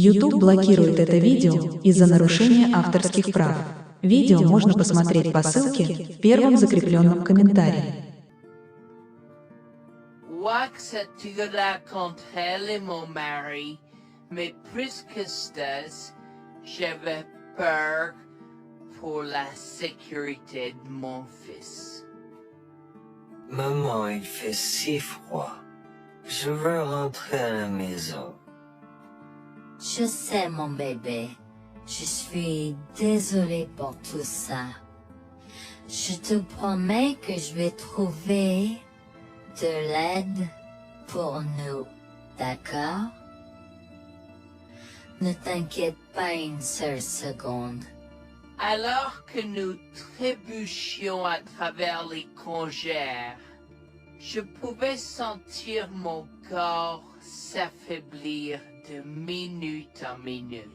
YouTube блокирует это видео из-за нарушения авторских прав. Видео можно посмотреть по ссылке в первом закрепленном комментарии. Wax tu la contre elle et mon mari, mais plus que ça, j'avais peur pour la sécurité de mon fils. Maman, il fait si froid. Je veux rentrer à la maison. Je sais, mon bébé. Je suis désolée pour tout ça. Je te promets que je vais trouver de l'aide pour nous, d'accord? Ne t'inquiète pas une seule seconde. Alors que nous trébuchions à travers les congères, je pouvais sentir mon corps s'affaiblir de minute en minute.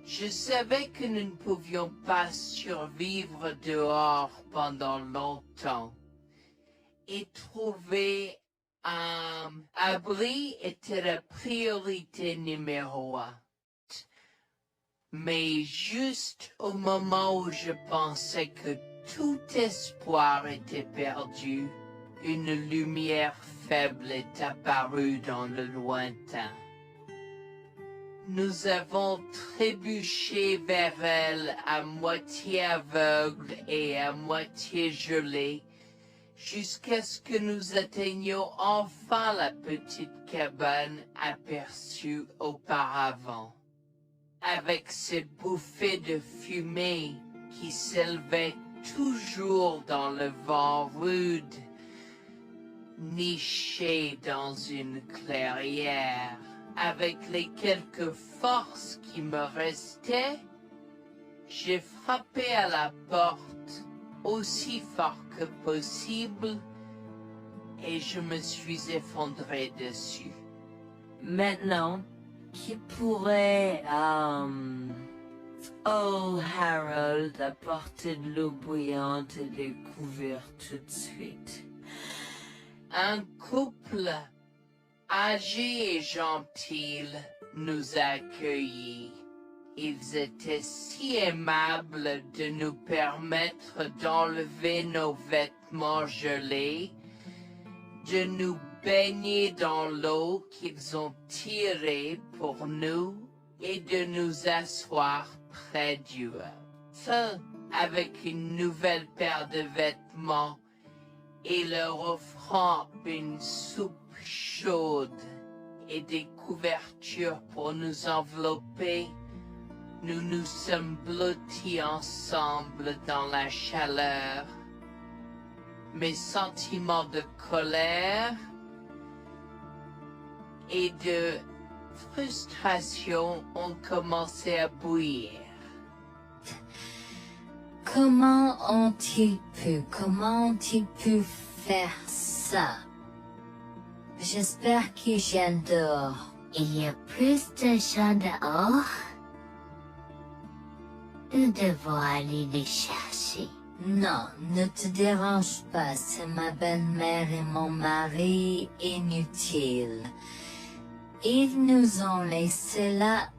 Je savais que nous ne pouvions pas survivre dehors pendant longtemps, et trouver un abri était la priorité numéro 1. Mais juste au moment où je pensais que tout espoir était perdu, une lumière faible est apparue dans le lointain. Nous avons trébuché vers elle à moitié aveugle et à moitié gelé, jusqu'à ce que nous atteignions enfin la petite cabane aperçue auparavant, avec ses bouffées de fumée qui s'élevaient toujours dans le vent rude, nichée dans une clairière. Avec les quelques forces qui me restaient, j'ai frappé à la porte aussi fort que possible et je me suis effondré dessus. Maintenant, qui pourrait, oh Harold, apporter de l'eau bouillante et des couverts tout de suite? Un couple âgé et gentil nous a accueillis. Ils étaient si aimables de nous permettre d'enlever nos vêtements gelés, de nous baigner dans l'eau qu'ils ont tirée pour nous et de nous asseoir près du feu avec une nouvelle paire de vêtements et leur offrant une soupe chaude et des couvertures pour nous envelopper. Nous nous sommes blottis ensemble dans la chaleur. Mes sentiments de colère et de frustration ont commencé à bouillir. Comment ont-ils pu faire ça? J'espère qu'ils viennent dehors. Il y a plus de gens dehors? Nous devons aller les chercher. Non, ne te dérange pas, c'est ma belle-mère et mon mari inutiles. Ils nous ont laissé là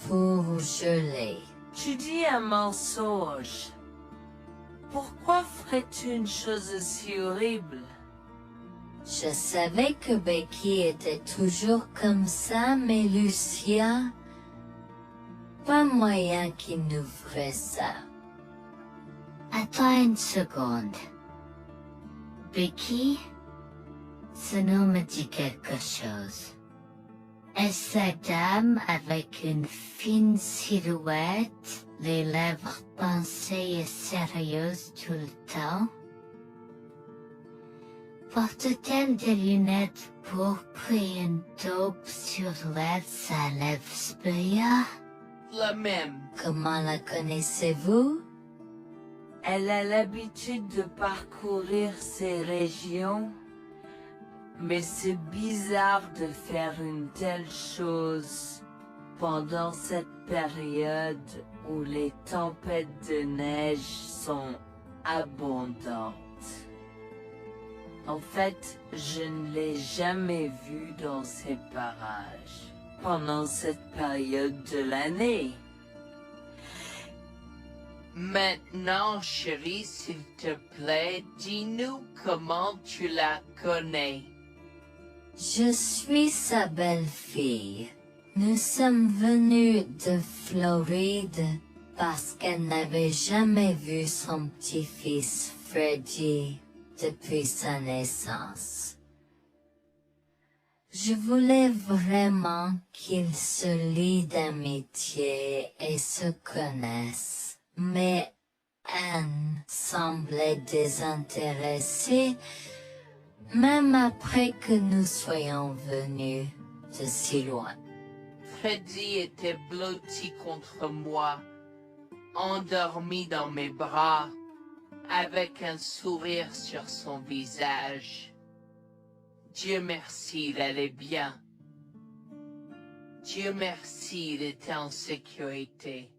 pour geler. Tu dis un mensonge. Pourquoi ferais-tu une chose aussi horrible? Je savais que Becky était toujours comme ça, mais Lucia, pas moyen qu'il nous ferait ça. Attends une seconde. Becky, ce nom me dit quelque chose. Est-ce cette dame avec une fine silhouette, les lèvres pincées et sérieuses tout le temps? Porte-t-elle des lunettes pourpres et une taupe sur sa lèvre spéa? La même. Comment la connaissez-vous? Elle a l'habitude de parcourir ces régions, mais c'est bizarre de faire une telle chose pendant cette période où les tempêtes de neige sont abondantes. En fait, je ne l'ai jamais vu dans ces parages pendant cette période de l'année. Maintenant, chérie, s'il te plaît, dis-nous comment tu la connais. Je suis sa belle-fille. Nous sommes venus de Floride parce qu'elle n'avait jamais vu son petit-fils Freddy depuis sa naissance. Je voulais vraiment qu'ils se lient d'amitié et se connaissent, mais Anne semblait désintéressée, même après que nous soyons venus de si loin. Freddy était blotti contre moi, endormi dans mes bras, avec un sourire sur son visage. Dieu merci, il allait bien. Dieu merci, il était en sécurité.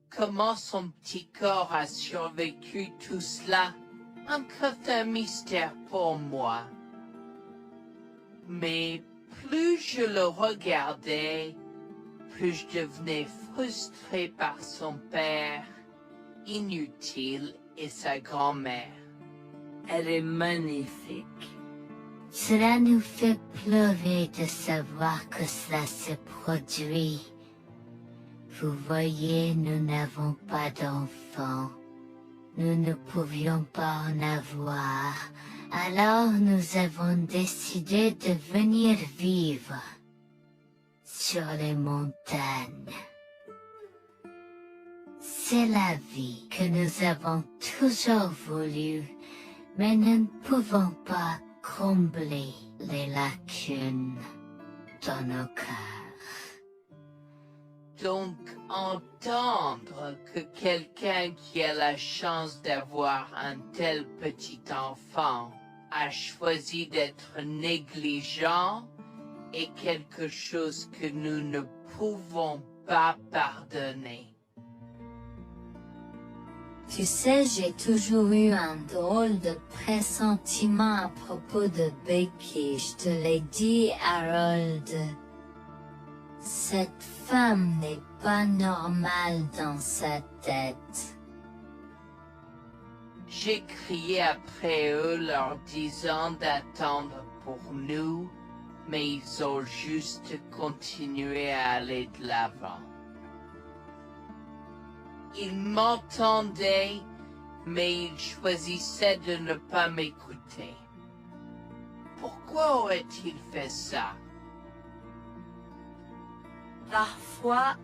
Comment son petit corps a survécu tout cela? Encore un mystère pour moi. Mais plus je le regardais, plus je devenais frustré par son père, inutile, et sa grand-mère. Elle est magnifique. Cela nous fait pleurer de savoir que cela se produit. Vous voyez, nous n'avons pas d'enfants. Nous ne pouvions pas en avoir. Alors nous avons décidé de venir vivre sur les montagnes. C'est la vie que nous avons toujours voulu, mais nous ne pouvons pas combler les lacunes dans nos cœurs. Donc, entendre que quelqu'un qui a la chance d'avoir un tel petit enfant a choisi d'être négligent est quelque chose que nous ne pouvons pas pardonner. Tu sais, j'ai toujours eu un drôle de pressentiment à propos de Becky, je te l'ai dit, Harold. Cette femme n'est pas normale dans sa tête. J'ai crié après eux leur disant d'attendre pour nous, mais ils ont juste continué à aller de l'avant. Ils m'entendaient, mais ils choisissaient de ne pas m'écouter. Pourquoi aurait-il fait ça? Parfois,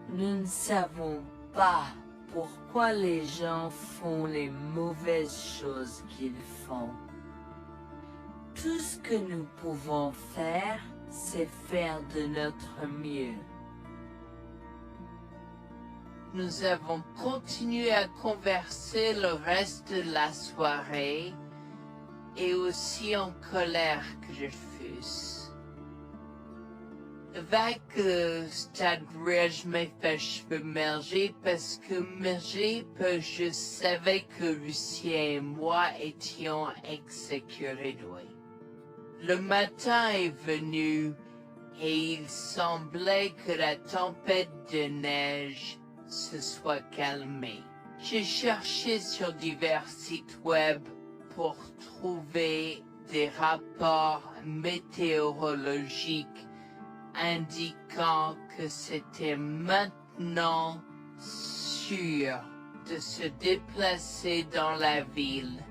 nous ne savons pas pourquoi les gens font les mauvaises choses qu'ils font. Tout ce que nous pouvons faire, c'est faire de notre mieux. Nous avons continué à converser le reste de la soirée, et aussi en colère que je fusse. Avec Stade je m'ai fait cheveux merger parce que je savais que Lucien et moi étions exécutés. Le matin est venu et il semblait que la tempête de neige se soit calmée. J'ai cherché sur divers sites web pour trouver des rapports météorologiques indiquant que c'était maintenant sûr de se déplacer dans la ville.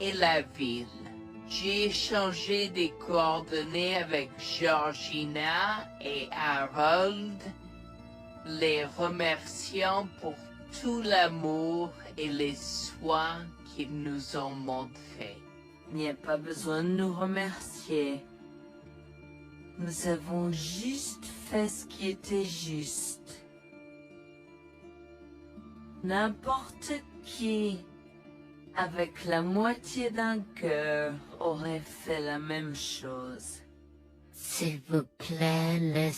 Et la ville. J'ai échangé des coordonnées avec Georgina et Harold, les remerciant pour tout l'amour et les soins qu'ils nous ont montrés. Il n'y a pas besoin de nous remercier. Nous avons juste fait ce qui était juste. N'importe qui, avec la moitié d'un cœur, aurait fait la même chose. S'il vous plaît,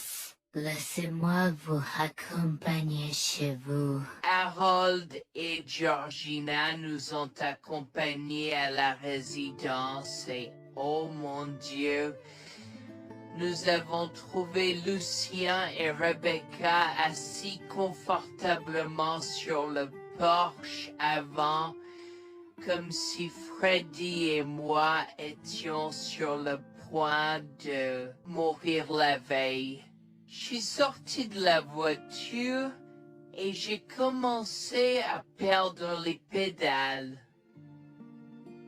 Laissez-moi vous accompagner chez vous. Harold et Georgina nous ont accompagnés à la résidence et, oh mon Dieu, nous avons trouvé Lucien et Rebecca assis confortablement sur le porche avant, comme si Freddy et moi étions sur le point de mourir la veille. Je suis sorti de la voiture et j'ai commencé à perdre les pédales.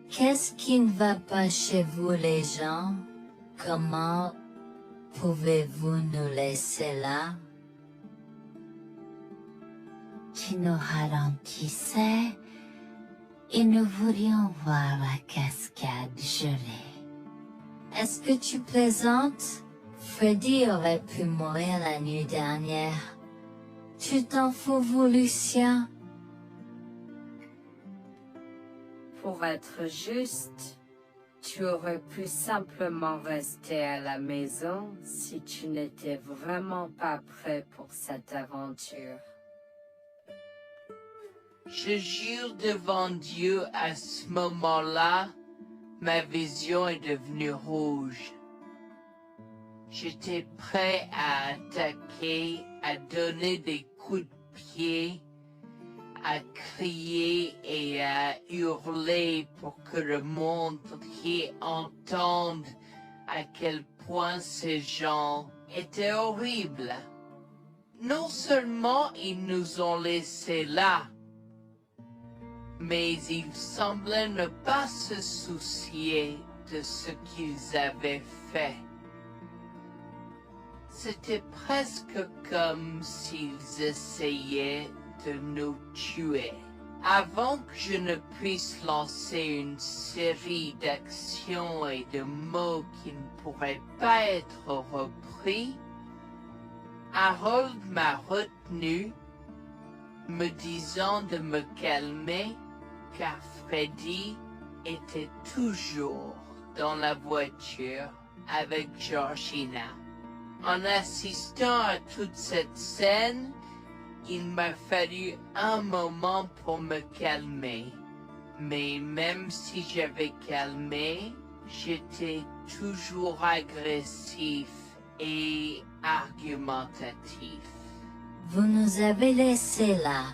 Qu'est-ce qui ne va pas chez vous les gens? Comment pouvez-vous nous laisser là? Tu nous ralentissais et nous voulions voir la cascade gelée. Est-ce que tu plaisantes? Freddy aurait pu mourir la nuit dernière. Tu t'en fous, vous, Lucien? Pour être juste, tu aurais pu simplement rester à la maison si tu n'étais vraiment pas prêt pour cette aventure. Je jure devant Dieu, à ce moment-là, ma vision est devenue rouge. J'étais prêt à attaquer, à donner des coups de pied, à crier et à hurler pour que le monde entier entende à quel point ces gens étaient horribles. Non seulement ils nous ont laissés là, mais ils semblaient ne pas se soucier de ce qu'ils avaient fait. C'était presque comme s'ils essayaient de nous tuer. Avant que je ne puisse lancer une série d'actions et de mots qui ne pourraient pas être repris, Harold m'a retenu, me disant de me calmer, car Freddy était toujours dans la voiture avec Georgina. En assistant à toute cette scène, il m'a fallu un moment pour me calmer. Mais même si j'avais calmé, j'étais toujours agressif et argumentatif. Vous nous avez laissés là.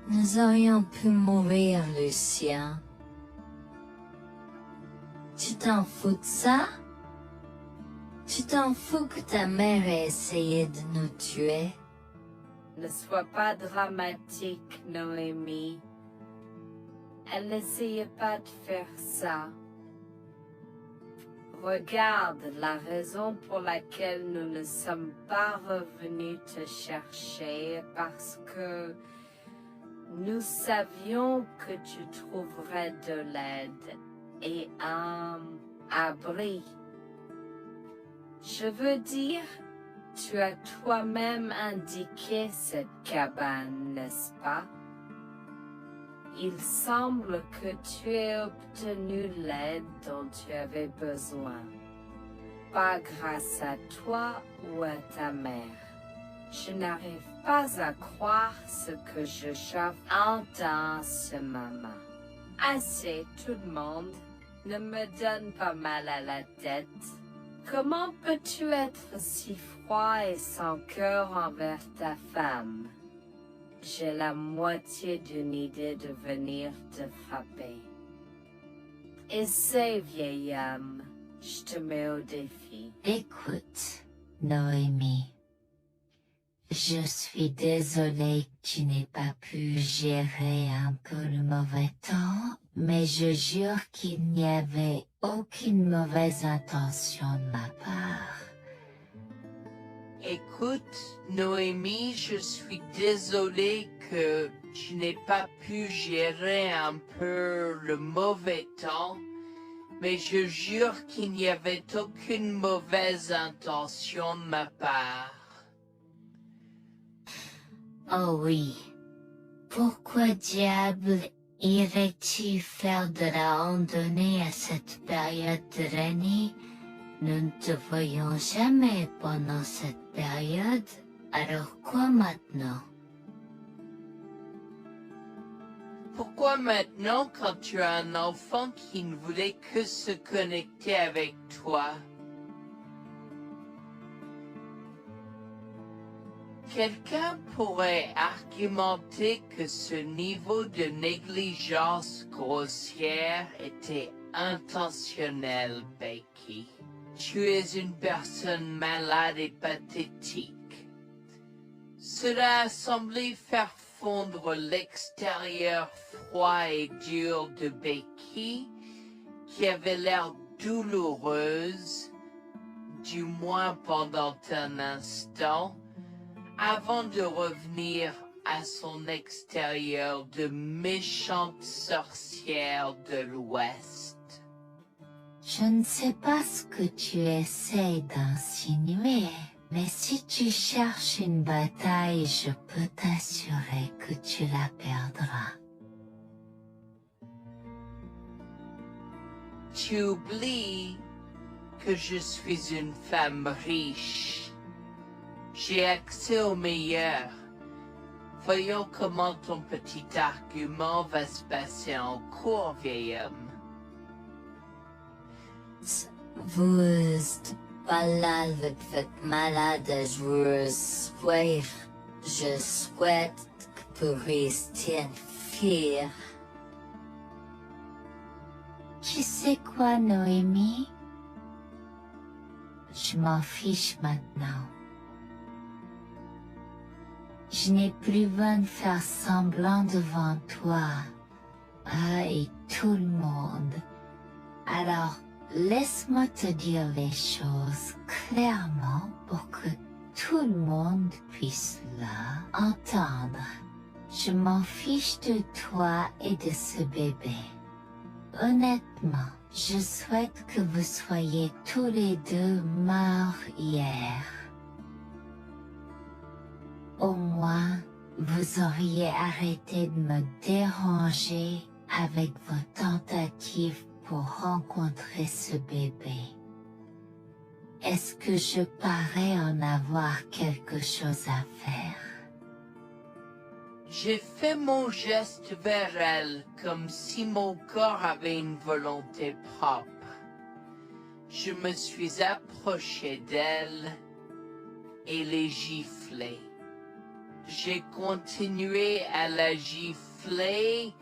Nous aurions pu mourir, Lucien. Tu t'en fous de ça? Tu t'en fous que ta mère ait essayé de nous tuer? Ne sois pas dramatique, Noémie. Elle n'essayait pas de faire ça. Regarde, la raison pour laquelle nous ne sommes pas revenus te chercher est parce que nous savions que tu trouverais de l'aide et un abri. Je veux dire, tu as toi-même indiqué cette cabane, n'est-ce pas? Il semble que tu aies obtenu l'aide dont tu avais besoin. Pas grâce à toi ou à ta mère. Je n'arrive pas à croire ce que j'entends en ce moment. Assez, tout le monde. Ne me donne pas mal à la tête. Comment peux-tu être si froid et sans cœur envers ta femme? J'ai la moitié d'une idée de venir te frapper. Essaie, vieil homme. Je te mets au défi. Écoute, Noémie. Je suis désolée que tu n'aies pas pu gérer un peu le mauvais temps, mais je jure qu'il n'y avait aucune mauvaise intention de ma part. Écoute, Noémie, je suis désolé que tu n'aies pas pu gérer un peu le mauvais temps, mais je jure qu'il n'y avait aucune mauvaise intention de ma part. Oh oui. Pourquoi diable irais-tu faire de la randonnée à cette période de l'année? Nous ne te voyons jamais pendant cette période, alors quoi maintenant? Pourquoi maintenant quand tu as un enfant qui ne voulait que se connecter avec toi? Quelqu'un pourrait argumenter que ce niveau de négligence grossière était intentionnel, Becky. Tu es une personne malade et pathétique. Cela a semblé faire fondre l'extérieur froid et dur de Becky, qui avait l'air douloureuse, du moins pendant un instant, avant de revenir à son extérieur de méchante sorcière de l'Ouest. Je ne sais pas ce que tu essaies d'insinuer, mais si tu cherches une bataille, je peux t'assurer que tu la perdras. Tu oublies que je suis une femme riche. J'ai accès au meilleur. Voyons comment ton petit argument va se passer en cours, vieil homme. Vous êtes pas là avec votre malade joueuse. Je souhaite que vous restiez fiers. Tu sais quoi, Noémie? Je m'en fiche maintenant. Je n'ai plus besoin de faire semblant devant toi et tout le monde. Alors, laisse-moi te dire les choses clairement pour que tout le monde puisse entendre. Je m'en fiche de toi et de ce bébé. Honnêtement, je souhaite que vous soyez tous les deux morts hier. Au moins, vous auriez arrêté de me déranger avec vos tentatives pour rencontrer ce bébé. Est-ce que je parais en avoir quelque chose à faire? J'ai fait mon geste vers elle comme si mon corps avait une volonté propre. Je me suis approché d'elle et l'ai giflée. J'ai continué à la gifler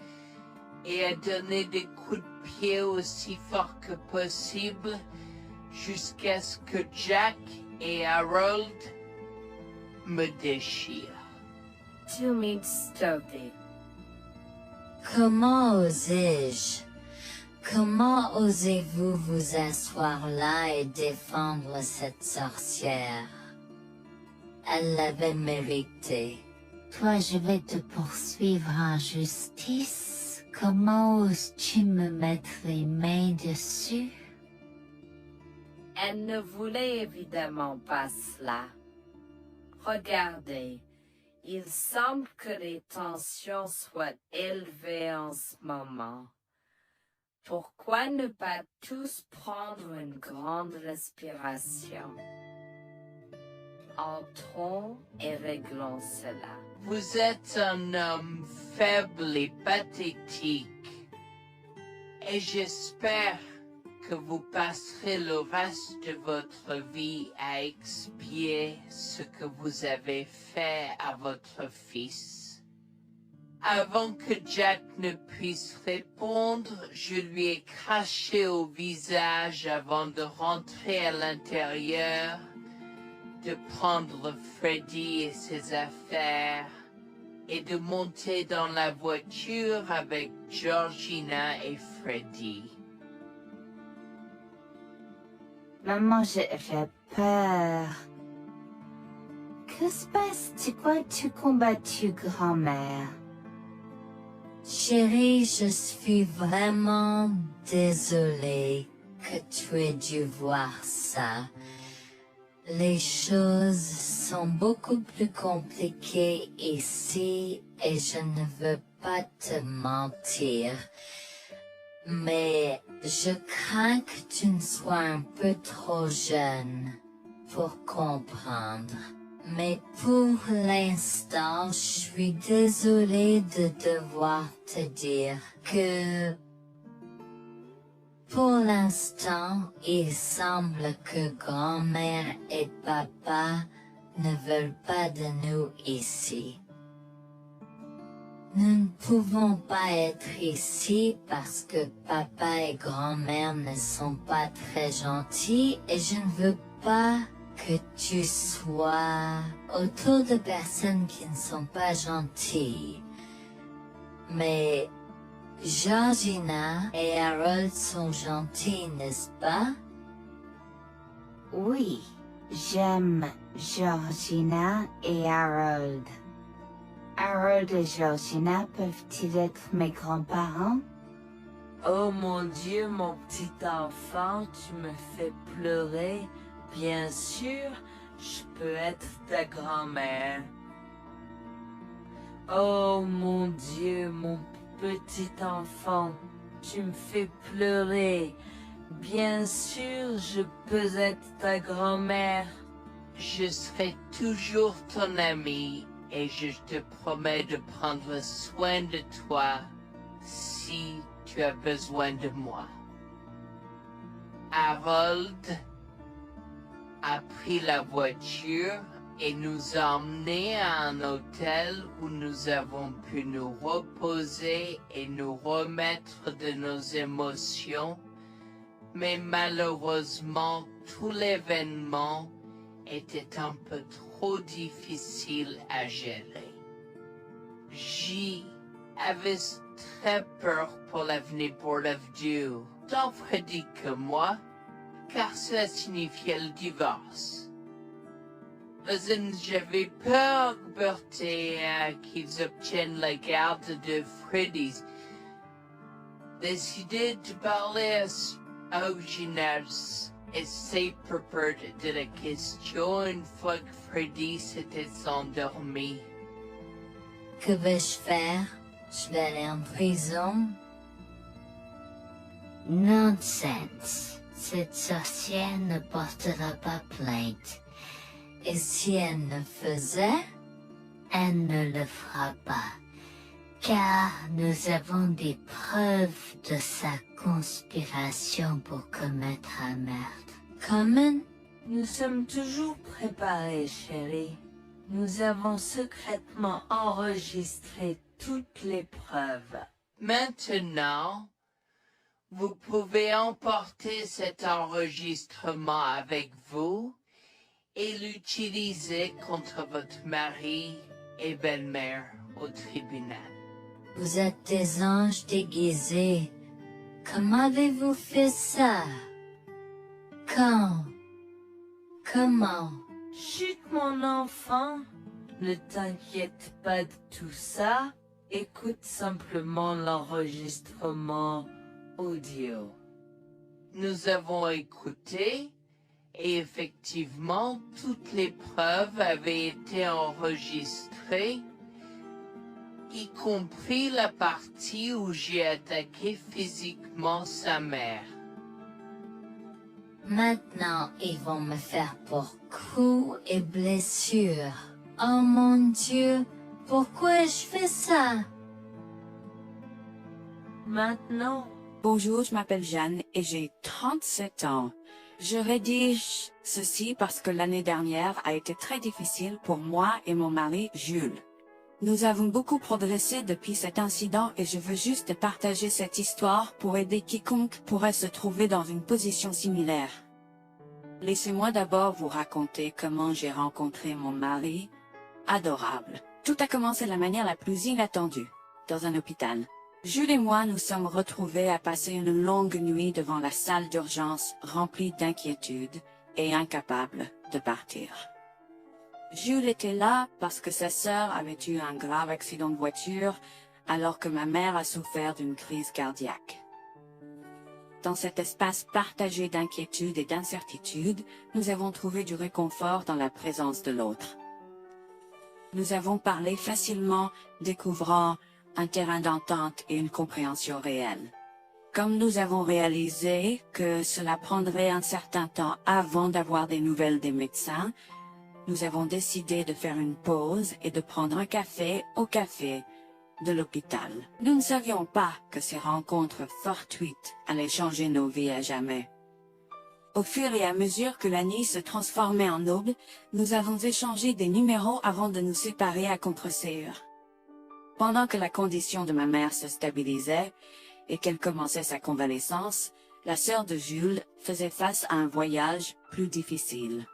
et à donner des coups de pied aussi fort que possible jusqu'à ce que Jack et Harold me déchirent. Tu m'insultes. Comment osais-je? Comment osez-vous vous asseoir là et défendre cette sorcière? Elle l'avait mérité. Toi, je vais te poursuivre en justice. Comment oses-tu me mettre les mains dessus? Elle ne voulait évidemment pas cela. Regardez, il semble que les tensions soient élevées en ce moment. Pourquoi ne pas tous prendre une grande respiration? Entrons et réglons cela. Vous êtes un homme faible et pathétique, et j'espère que vous passerez le reste de votre vie à expier ce que vous avez fait à votre fils. Avant que Jack ne puisse répondre, je lui ai craché au visage avant de rentrer à l'intérieur, de prendre Freddy et ses affaires, et de monter dans la voiture avec Georgina et Freddy. Maman, j'ai peur. Que se passe? Tu crois que tu combattu grand-mère? Chérie, je suis vraiment désolée que tu aies dû voir ça. Les choses sont beaucoup plus compliquées ici et je ne veux pas te mentir. Mais je crains que tu ne sois un peu trop jeune pour comprendre. Mais pour l'instant, je suis désolée de devoir te dire que pour l'instant, il semble que grand-mère et papa ne veulent pas de nous ici. Nous ne pouvons pas être ici parce que papa et grand-mère ne sont pas très gentils et je ne veux pas que tu sois autour de personnes qui ne sont pas gentilles. Mais Georgina et Harold sont gentils, n'est-ce pas? Oui, j'aime Georgina et Harold. Harold et Georgina peuvent-ils être mes grands-parents? Oh mon Dieu, mon petit enfant, tu me fais pleurer. Bien sûr, je peux être ta grand-mère. Oh mon Dieu, mon petit enfant, tu me fais pleurer. Bien sûr, je peux être ta grand-mère. Je serai toujours ton ami et je te promets de prendre soin de toi si tu as besoin de moi. Harold a pris la voiture et nous a emmenés à un hôtel où nous avons pu nous reposer et nous remettre de nos émotions, mais malheureusement tout l'événement était un peu trop difficile à gérer. J'avais très peur pour l'avenir Board of Dieu, tant Freddy que moi, car cela signifiait le divorce. Mais j'avais peur, Bertie, qu'ils obtiennent la garde de Freddy. Décidé de parler au gymnase et c'est propos de la question une fois que Freddy s'était endormi. Que vais-je faire? Je vais aller en prison? Nonsense. Cette sorcière ne portera pas plainte. Et si elle le faisait, elle ne le fera pas. Car nous avons des preuves de sa conspiration pour commettre un meurtre. Comment? Nous sommes toujours préparés, chérie. Nous avons secrètement enregistré toutes les preuves. Maintenant, vous pouvez emporter cet enregistrement avec vous et l'utiliser contre votre mari et belle-mère au tribunal. Vous êtes des anges déguisés. Comment avez-vous fait ça? Quand? Comment? Chut, mon enfant, ne t'inquiète pas de tout ça. Écoute simplement l'enregistrement audio. Nous avons écouté et effectivement toutes les preuves avaient été enregistrées, y compris la partie où j'ai attaqué physiquement sa mère. Maintenant, ils vont me faire pour coups et blessures. Oh mon Dieu, pourquoi je fais ça? Maintenant, Bonjour, je m'appelle Jeanne et j'ai 37 ans. Je rédige ceci parce que l'année dernière a été très difficile pour moi et mon mari Jules. Nous avons beaucoup progressé depuis cet incident et je veux juste partager cette histoire pour aider quiconque pourrait se trouver dans une position similaire. Laissez-moi d'abord vous raconter comment j'ai rencontré mon mari, adorable. Tout a commencé de la manière la plus inattendue, dans un hôpital. Jules et moi nous sommes retrouvés à passer une longue nuit devant la salle d'urgence remplie d'inquiétude et incapables de partir. Jules était là parce que sa sœur avait eu un grave accident de voiture alors que ma mère a souffert d'une crise cardiaque. Dans cet espace partagé d'inquiétude et d'incertitude, nous avons trouvé du réconfort dans la présence de l'autre. Nous avons parlé facilement, découvrant un terrain d'entente et une compréhension réelle. Comme nous avons réalisé que cela prendrait un certain temps avant d'avoir des nouvelles des médecins, nous avons décidé de faire une pause et de prendre un café au café de l'hôpital. Nous ne savions pas que ces rencontres fortuites allaient changer nos vies à jamais. Au fur et à mesure que la nuit se transformait en aube, nous avons échangé des numéros avant de nous séparer à contre-sœur. Pendant que la condition de ma mère se stabilisait et qu'elle commençait sa convalescence, la sœur de Jules faisait face à un voyage plus difficile.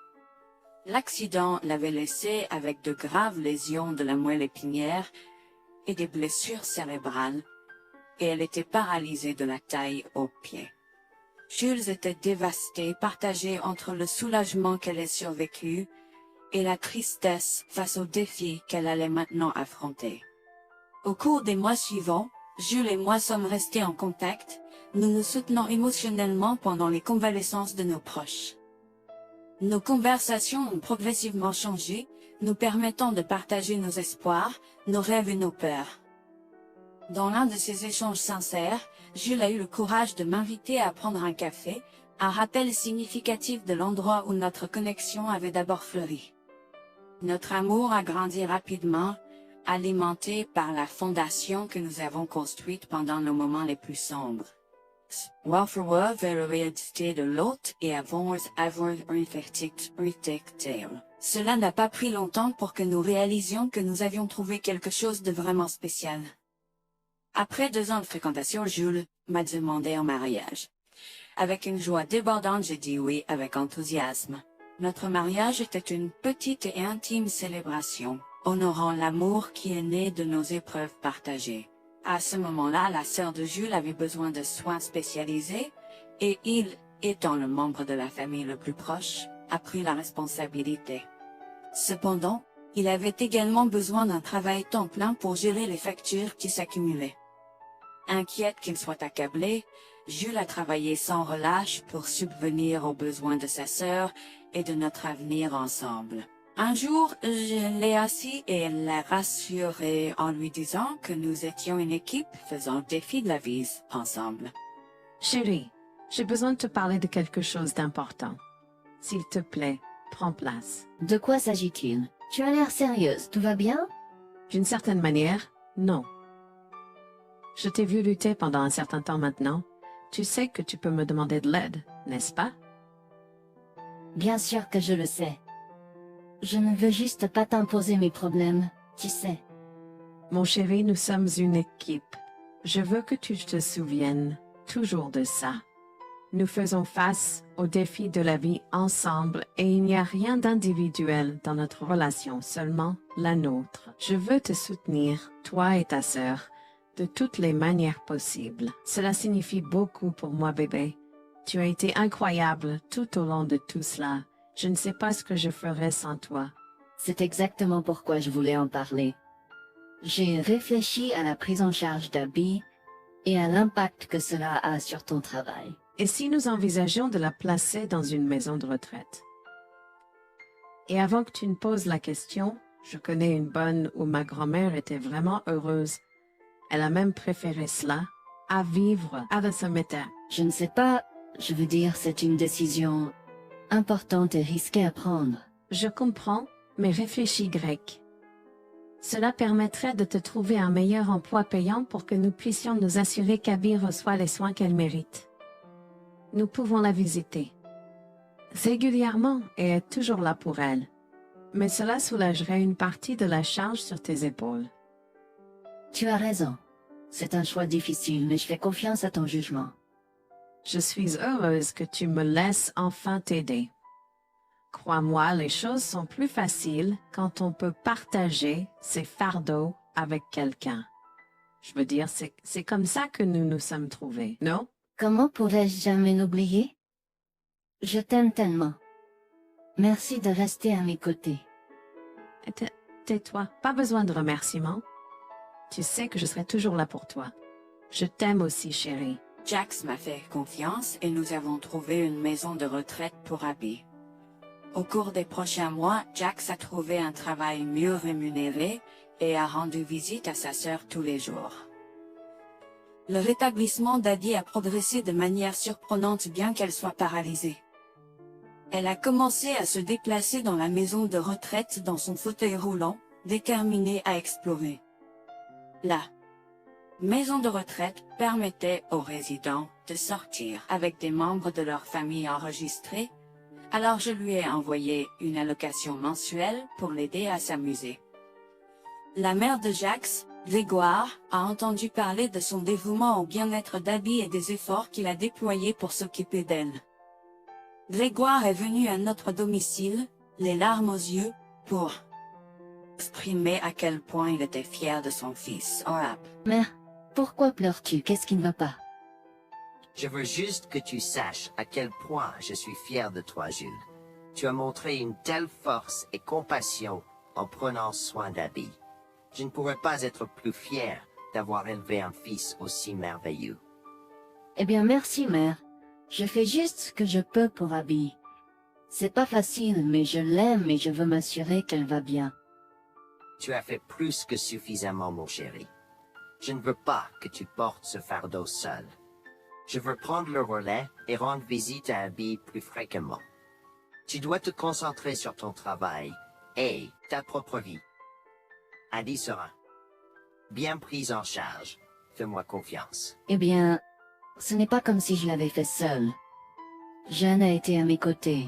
L'accident l'avait laissée avec de graves lésions de la moelle épinière et des blessures cérébrales, et elle était paralysée de la taille aux pieds. Jules était dévasté, partagé entre le soulagement qu'elle ait survécu et la tristesse face aux défis qu'elle allait maintenant affronter. Au cours des mois suivants, Jules et moi sommes restés en contact, nous nous soutenons émotionnellement pendant les convalescences de nos proches. Nos conversations ont progressivement changé, nous permettant de partager nos espoirs, nos rêves et nos peurs. Dans l'un de ces échanges sincères, Jules a eu le courage de m'inviter à prendre un café, un rappel significatif de l'endroit où notre connexion avait d'abord fleuri. Notre amour a grandi rapidement, alimenté par la fondation que nous avons construite pendant nos moments les plus sombres. Welfare vers la réalité de l'autre et avons avoir un tale. Cela n'a pas pris longtemps pour que nous réalisions que nous avions trouvé quelque chose de vraiment spécial. Après 2 ans de fréquentation, Jules m'a demandé en mariage. Avec une joie débordante, j'ai dit oui avec enthousiasme. Notre mariage était une petite et intime célébration, honorant l'amour qui est né de nos épreuves partagées. À ce moment-là, la sœur de Jules avait besoin de soins spécialisés, et il, étant le membre de la famille le plus proche, a pris la responsabilité. Cependant, il avait également besoin d'un travail temps plein pour gérer les factures qui s'accumulaient. Inquiète qu'il soit accablé, Jules a travaillé sans relâche pour subvenir aux besoins de sa sœur et de notre avenir ensemble. Un jour, je l'ai assis et l'ai rassuré en lui disant que nous étions une équipe faisant le défi de la vie ensemble. Chérie, j'ai besoin de te parler de quelque chose d'important. S'il te plaît, prends place. De quoi s'agit-il? Tu as l'air sérieuse, tout va bien? D'une certaine manière, non. Je t'ai vu lutter pendant un certain temps maintenant. Tu sais que tu peux me demander de l'aide, n'est-ce pas? Bien sûr que je le sais. Je ne veux juste pas t'imposer mes problèmes, tu sais. Mon chéri, nous sommes une équipe. Je veux que tu te souviennes toujours de ça. Nous faisons face aux défis de la vie ensemble et il n'y a rien d'individuel dans notre relation, seulement la nôtre. Je veux te soutenir, toi et ta sœur, de toutes les manières possibles. Cela signifie beaucoup pour moi, bébé. Tu as été incroyable tout au long de tout cela. Je ne sais pas ce que je ferais sans toi. C'est exactement pourquoi je voulais en parler. J'ai réfléchi à la prise en charge d'Abby et à l'impact que cela a sur ton travail. Et si nous envisageons de la placer dans une maison de retraite? Et avant que tu ne poses la question, je connais une bonne où ma grand-mère était vraiment heureuse. Elle a même préféré cela à vivre avec son métier. Je ne sais pas, je veux dire, c'est une décision importante et risquée à prendre. Je comprends, mais réfléchis grec. Cela permettrait de te trouver un meilleur emploi payant pour que nous puissions nous assurer qu'Abby reçoit les soins qu'elle mérite. Nous pouvons la visiter régulièrement et être toujours là pour elle. Mais cela soulagerait une partie de la charge sur tes épaules. Tu as raison. C'est un choix difficile, mais je fais confiance à ton jugement. Je suis heureuse que tu me laisses enfin t'aider. Crois-moi, les choses sont plus faciles quand on peut partager ses fardeaux avec quelqu'un. Je veux dire, c'est comme ça que nous nous sommes trouvés, non? Comment pourrais-je jamais l'oublier? Je t'aime tellement. Merci de rester à mes côtés. Tais-toi, pas besoin de remerciements. Tu sais que je serai toujours là pour toi. Je t'aime aussi, chérie. Jax m'a fait confiance et nous avons trouvé une maison de retraite pour Abby. Au cours des prochains mois, Jax a trouvé un travail mieux rémunéré et a rendu visite à sa sœur tous les jours. Le rétablissement d'Abby a progressé de manière surprenante bien qu'elle soit paralysée. Elle a commencé à se déplacer dans la maison de retraite dans son fauteuil roulant, déterminée à explorer. La maison de retraite permettait aux résidents de sortir avec des membres de leur famille enregistrés, alors je lui ai envoyé une allocation mensuelle pour l'aider à s'amuser. La mère de Jax, Grégoire, a entendu parler de son dévouement au bien-être d'Abby et des efforts qu'il a déployés pour s'occuper d'elle. Grégoire est venu à notre domicile, les larmes aux yeux, pour exprimer à quel point il était fier de son fils. Mère, pourquoi pleures-tu? Qu'est-ce qui ne va pas? Je veux juste que tu saches à quel point je suis fier de toi, Jules. Tu as montré une telle force et compassion en prenant soin d'Abby. Je ne pourrais pas être plus fier d'avoir élevé un fils aussi merveilleux. Eh bien, merci, mère. Je fais juste ce que je peux pour Abby. C'est pas facile, mais je l'aime et je veux m'assurer qu'elle va bien. Tu as fait plus que suffisamment, mon chéri. Je ne veux pas que tu portes ce fardeau seul. Je veux prendre le relais et rendre visite à Abby plus fréquemment. Tu dois te concentrer sur ton travail et ta propre vie. Abby sera bien prise en charge. Fais-moi confiance. Eh bien, ce n'est pas comme si je l'avais fait seule. Jeanne a été à mes côtés,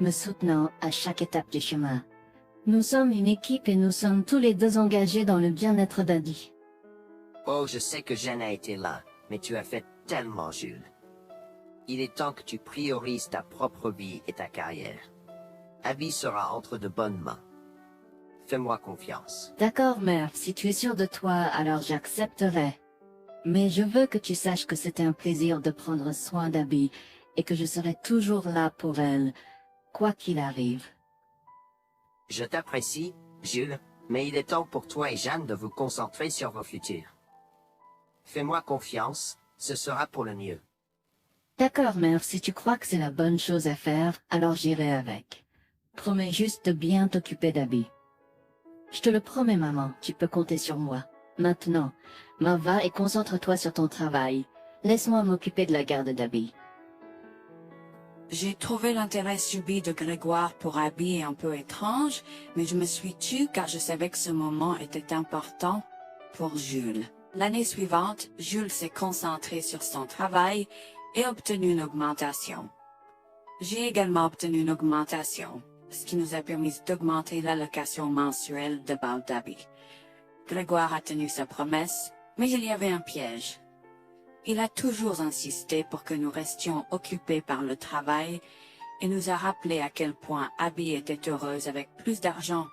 me soutenant à chaque étape du chemin. Nous sommes une équipe et nous sommes tous les deux engagés dans le bien-être d'Abby. Oh, je sais que Jeanne a été là, mais tu as fait tellement, Jules. Il est temps que tu priorises ta propre vie et ta carrière. Abby sera entre de bonnes mains. Fais-moi confiance. D'accord, mère, si tu es sûre de toi, alors j'accepterai. Mais je veux que tu saches que c'était un plaisir de prendre soin d'Abby et que je serai toujours là pour elle, quoi qu'il arrive. Je t'apprécie, Jules, mais il est temps pour toi et Jeanne de vous concentrer sur vos futurs. Fais-moi confiance, ce sera pour le mieux. D'accord, mère, si tu crois que c'est la bonne chose à faire, alors j'irai avec. Promets juste de bien t'occuper d'Abby. Je te le promets, maman, tu peux compter sur moi. Maintenant, va et concentre-toi sur ton travail. Laisse-moi m'occuper de la garde d'Abby. J'ai trouvé l'intérêt subi de Grégoire pour Abby un peu étrange, mais je me suis tue car je savais que ce moment était important pour Jules. L'année suivante, Jules s'est concentré sur son travail et obtenu une augmentation. J'ai également obtenu une augmentation, ce qui nous a permis d'augmenter l'allocation mensuelle de Bob d'Abby. Grégoire a tenu sa promesse, mais il y avait un piège. Il a toujours insisté pour que nous restions occupés par le travail et nous a rappelé à quel point Abby était heureuse avec plus d'argent.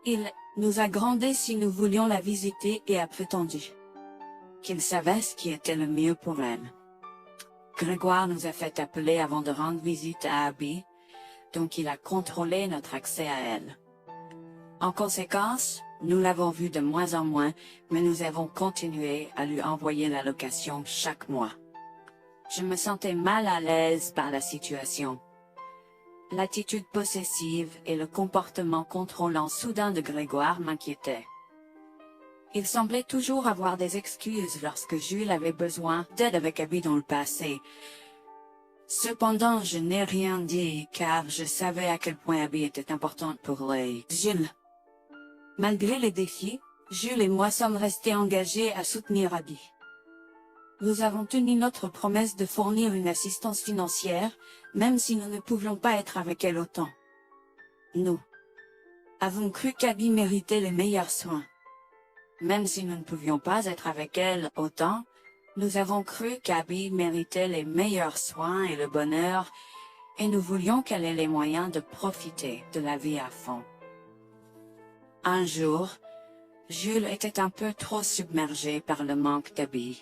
Il nous a grondé si nous voulions la visiter et a prétendu qu'il savait ce qui était le mieux pour elle. Grégoire nous a fait appeler avant de rendre visite à Abby, donc il a contrôlé notre accès à elle. En conséquence, nous l'avons vue de moins en moins, mais nous avons continué à lui envoyer l'allocation chaque mois. Je me sentais mal à l'aise par la situation. L'attitude possessive et le comportement contrôlant soudain de Grégoire m'inquiétaient. Il semblait toujours avoir des excuses lorsque Jules avait besoin d'aide avec Abby dans le passé. Cependant, je n'ai rien dit car je savais à quel point Abby était importante pour Jules. Malgré les défis, Jules et moi sommes restés engagés à soutenir Abby. Nous avons tenu notre promesse de fournir une assistance financière, même si nous ne pouvions pas être avec elle autant. Nous avons cru qu'Abby méritait les meilleurs soins. Même si nous ne pouvions pas être avec elle autant, nous avons cru qu'Abby méritait les meilleurs soins et le bonheur, et nous voulions qu'elle ait les moyens de profiter de la vie à fond. Un jour, Jules était un peu trop submergé par le manque d'Abby.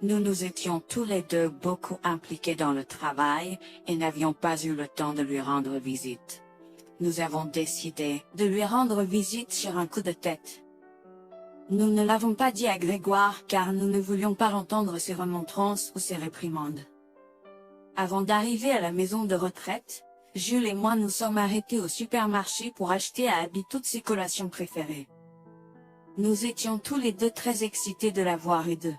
Nous nous étions tous les deux beaucoup impliqués dans le travail et n'avions pas eu le temps de lui rendre visite. Nous avons décidé de lui rendre visite sur un coup de tête. Nous ne l'avons pas dit à Grégoire car nous ne voulions pas entendre ses remontrances ou ses réprimandes. Avant d'arriver à la maison de retraite, Jules et moi nous sommes arrêtés au supermarché pour acheter à Abby toutes ses collations préférées. Nous étions tous les deux très excités de la voir et de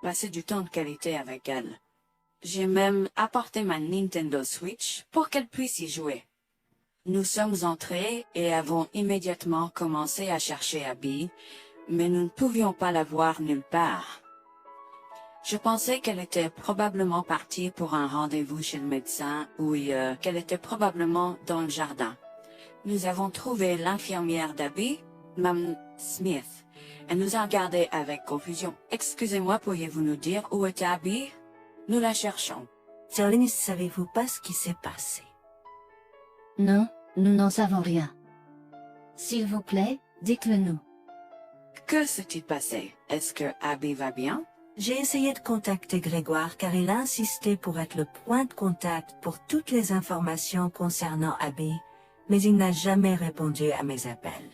passer du temps de qualité avec elle. J'ai même apporté ma Nintendo Switch pour qu'elle puisse y jouer. Nous sommes entrés et avons immédiatement commencé à chercher Abby, mais nous ne pouvions pas la voir nulle part. Je pensais qu'elle était probablement partie pour un rendez-vous chez le médecin ou qu'elle était probablement dans le jardin. Nous avons trouvé l'infirmière d'Abby, Mme Smith. Elle nous a regardés avec confusion. « Excusez-moi, pourriez-vous nous dire où est Abby? Nous la cherchons. » Charlie, ne savez-vous pas ce qui s'est passé? Non, nous n'en savons rien. S'il vous plaît, dites-le nous. Que s'est-il passé? Est-ce que Abby va bien? J'ai essayé de contacter Grégoire car il a insisté pour être le point de contact pour toutes les informations concernant Abby, mais il n'a jamais répondu à mes appels.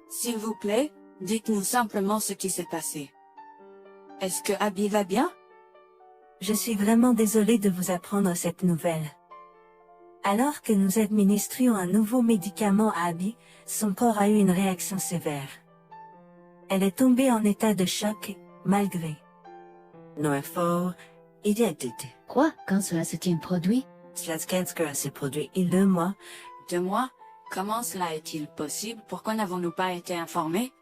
S'il vous plaît, dites-nous simplement ce qui s'est passé. Est-ce que Abby va bien? Je suis vraiment désolée de vous apprendre cette nouvelle. Alors que nous administrions un nouveau médicament à Abby, son corps a eu une réaction sévère. Elle est tombée en état de choc, malgré nos efforts et d'aide. Quoi? Quand cela s'est-il produit? Cela s'est produit il y a 2 mois. 2 mois? Comment cela est-il possible? Pourquoi n'avons-nous pas été informés?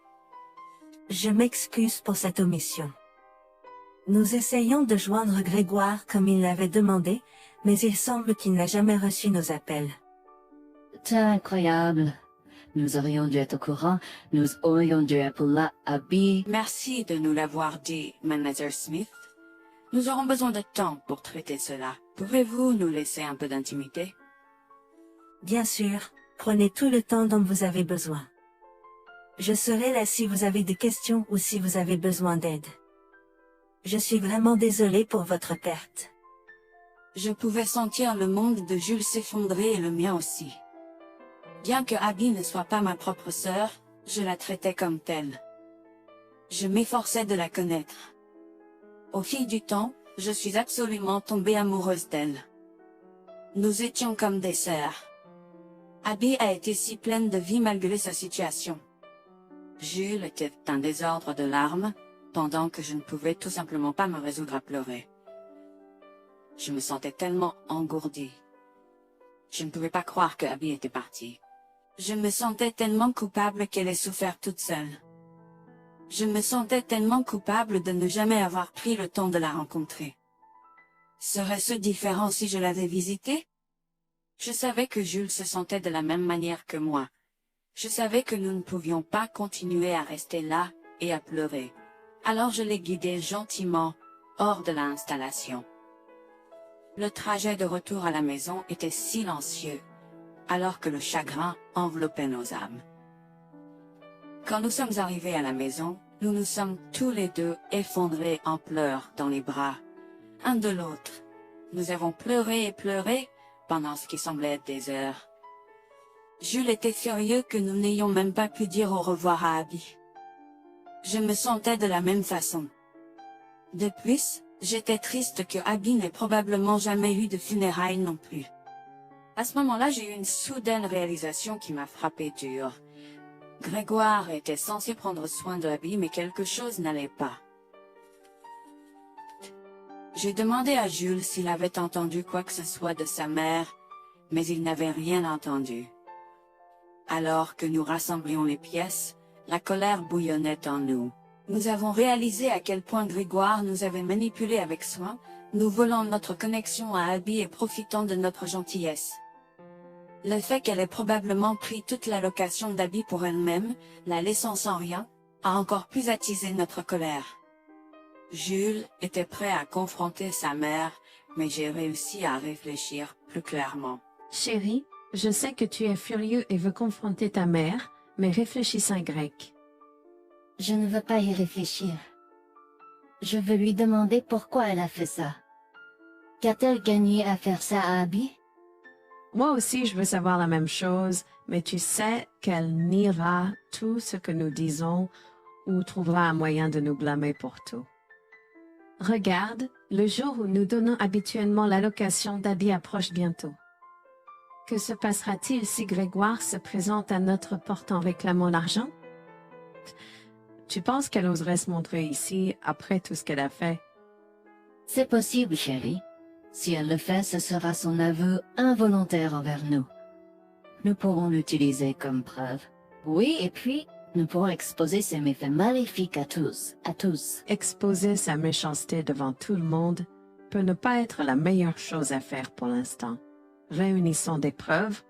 Je m'excuse pour cette omission. Nous essayons de joindre Grégoire comme il l'avait demandé, mais il semble qu'il n'a jamais reçu nos appels. C'est incroyable. Nous aurions dû être au courant, nous aurions dû appeler Abby. Merci de nous l'avoir dit, Manager Smith. Nous aurons besoin de temps pour traiter cela. Pouvez-vous nous laisser un peu d'intimité? Bien sûr, prenez tout le temps dont vous avez besoin. Je serai là si vous avez des questions ou si vous avez besoin d'aide. Je suis vraiment désolée pour votre perte. Je pouvais sentir le monde de Jules s'effondrer et le mien aussi. Bien que Abby ne soit pas ma propre sœur, je la traitais comme telle. Je m'efforçais de la connaître. Au fil du temps, je suis absolument tombée amoureuse d'elle. Nous étions comme des sœurs. Abby a été si pleine de vie malgré sa situation. Jules était un désordre de larmes, pendant que je ne pouvais tout simplement pas me résoudre à pleurer. Je me sentais tellement engourdie. Je ne pouvais pas croire que Abby était partie. Je me sentais tellement coupable qu'elle ait souffert toute seule. Je me sentais tellement coupable de ne jamais avoir pris le temps de la rencontrer. Serait-ce différent si je l'avais visitée? Je savais que Jules se sentait de la même manière que moi. Je savais que nous ne pouvions pas continuer à rester là et à pleurer. Alors je l'ai guidée gentiment hors de l'installation. Le trajet de retour à la maison était silencieux, alors que le chagrin enveloppait nos âmes. Quand nous sommes arrivés à la maison, nous nous sommes tous les deux effondrés en pleurs dans les bras, un de l'autre. Nous avons pleuré et pleuré pendant ce qui semblait être des heures. Jules était furieux que nous n'ayons même pas pu dire au revoir à Abby. Je me sentais de la même façon. De plus, j'étais triste que Abby n'ait probablement jamais eu de funérailles non plus. À ce moment-là, j'ai eu une soudaine réalisation qui m'a frappé dur. Grégoire était censé prendre soin de Abby, mais quelque chose n'allait pas. J'ai demandé à Jules s'il avait entendu quoi que ce soit de sa mère, mais il n'avait rien entendu. Alors que nous rassemblions les pièces, la colère bouillonnait en nous. Nous avons réalisé à quel point Grégoire nous avait manipulés avec soin, nous volant notre connexion à Abby et profitant de notre gentillesse. Le fait qu'elle ait probablement pris toute l'allocation d'Abby pour elle-même, la laissant sans rien, a encore plus attisé notre colère. Jules était prêt à confronter sa mère, mais j'ai réussi à réfléchir plus clairement. Chérie, je sais que tu es furieux et veux confronter ta mère, mais réfléchis en grec. Je ne veux pas y réfléchir. Je veux lui demander pourquoi elle a fait ça. Qu'a-t-elle gagné à faire ça à Abby? Moi aussi, je veux savoir la même chose, mais tu sais qu'elle niera tout ce que nous disons ou trouvera un moyen de nous blâmer pour tout. Regarde, le jour où nous donnons habituellement l'allocation d'Abby approche bientôt. Que se passera-t-il si Grégoire se présente à notre porte en réclamant l'argent? Tu penses qu'elle oserait se montrer ici après tout ce qu'elle a fait? C'est possible, chérie. Si elle le fait, ce sera son aveu involontaire envers nous. Nous pourrons l'utiliser comme preuve. Oui, et puis, nous pourrons exposer ses méfaits maléfiques à tous. Exposer sa méchanceté devant tout le monde peut ne pas être la meilleure chose à faire pour l'instant. Réunissons des preuves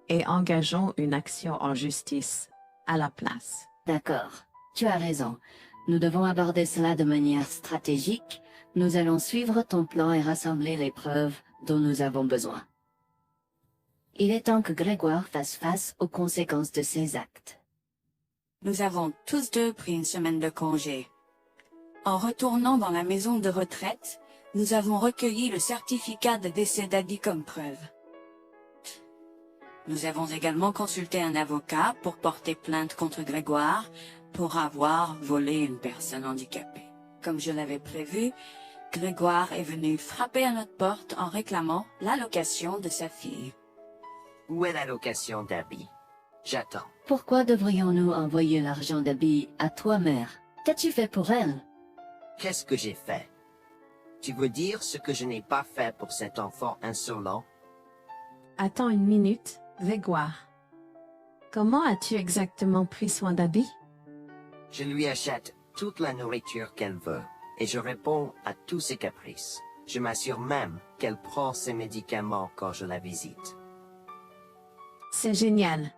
et engageons une action en justice à la place. D'accord, tu as raison. Nous devons aborder cela de manière stratégique. Nous allons suivre ton plan et rassembler les preuves dont nous avons besoin. Il est temps que Grégoire fasse face aux conséquences de ses actes. Nous avons tous deux pris une semaine de congé. En retournant dans la maison de retraite, nous avons recueilli le certificat de décès d'Abby comme preuve. Nous avons également consulté un avocat pour porter plainte contre Grégoire pour avoir volé une personne handicapée. Comme je l'avais prévu, Grégoire est venu frapper à notre porte en réclamant l'allocation de sa fille. Où est l'allocation d'Abby? J'attends. Pourquoi devrions-nous envoyer l'argent d'Abby à toi, mère? Qu'as-tu fait pour elle? Qu'est-ce que j'ai fait? Tu veux dire ce que je n'ai pas fait pour cet enfant insolent? Attends une minute, Grégoire. Comment as-tu exactement pris soin d'Abby? Je lui achète toute la nourriture qu'elle veut et je réponds à tous ses caprices. Je m'assure même qu'elle prend ses médicaments quand je la visite. C'est génial.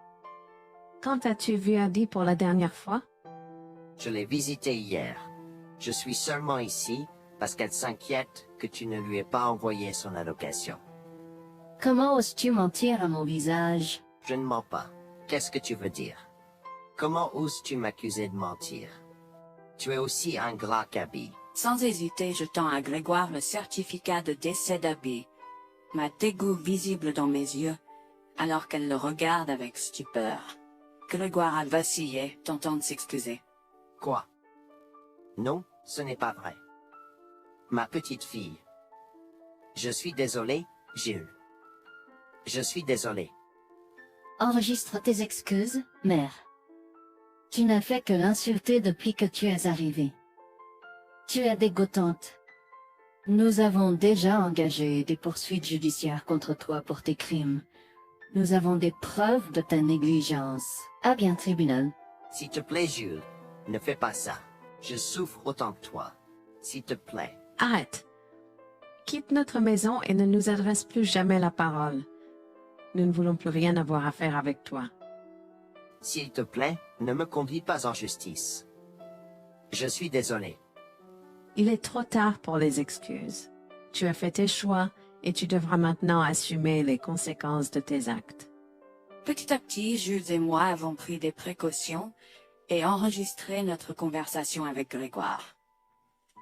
Quand as-tu vu Abby pour la dernière fois? Je l'ai visitée hier. Je suis seulement ici parce qu'elle s'inquiète que tu ne lui aies pas envoyé son allocation. Comment oses-tu mentir à mon visage? Je ne mens pas. Qu'est-ce que tu veux dire? Comment oses-tu m'accuser de mentir? Tu es aussi ingrat qu'Abby. Sans hésiter, je tends à Grégoire le certificat de décès d'Abby, ma dégoût visible dans mes yeux, alors qu'elle le regarde avec stupeur. Grégoire a vacillé, tentant de s'excuser. Quoi? Non, ce n'est pas vrai. Ma petite fille. Je suis désolé, Jules. Je suis désolé. Enregistre tes excuses, mère. Tu n'as fait que l'insulter depuis que tu es arrivée. Tu es dégoûtante. Nous avons déjà engagé des poursuites judiciaires contre toi pour tes crimes. Nous avons des preuves de ta négligence. À bien, tribunal. S'il te plaît, Jules, ne fais pas ça. Je souffre autant que toi. S'il te plaît. Arrête. Quitte notre maison et ne nous adresse plus jamais la parole. Nous ne voulons plus rien avoir à faire avec toi. S'il te plaît, ne me conduis pas en justice. Je suis désolé. Il est trop tard pour les excuses. Tu as fait tes choix et tu devras maintenant assumer les conséquences de tes actes. Petit à petit, Jules et moi avons pris des précautions et enregistré notre conversation avec Grégoire.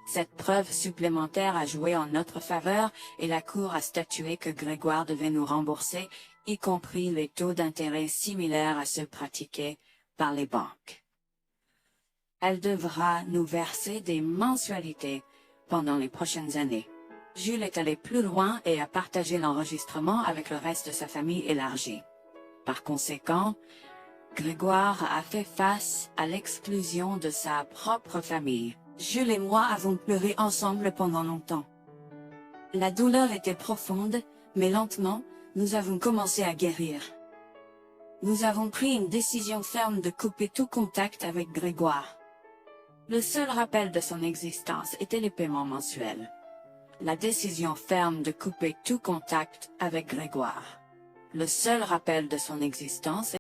Cette preuve supplémentaire a joué en notre faveur et la Cour a statué que Grégoire devait nous rembourser, y compris les taux d'intérêt similaires à ceux pratiqués par les banques. Elle devra nous verser des mensualités pendant les prochaines années. Jules est allé plus loin et a partagé l'enregistrement avec le reste de sa famille élargie. Par conséquent, Grégoire a fait face à l'exclusion de sa propre famille. Jules et moi avons pleuré ensemble pendant longtemps. La douleur était profonde, mais lentement, nous avons commencé à guérir. Nous avons pris une décision ferme de couper tout contact avec Grégoire. Le seul rappel de son existence était les paiements mensuels. La décision ferme de couper tout contact avec Grégoire. Le seul rappel de son existence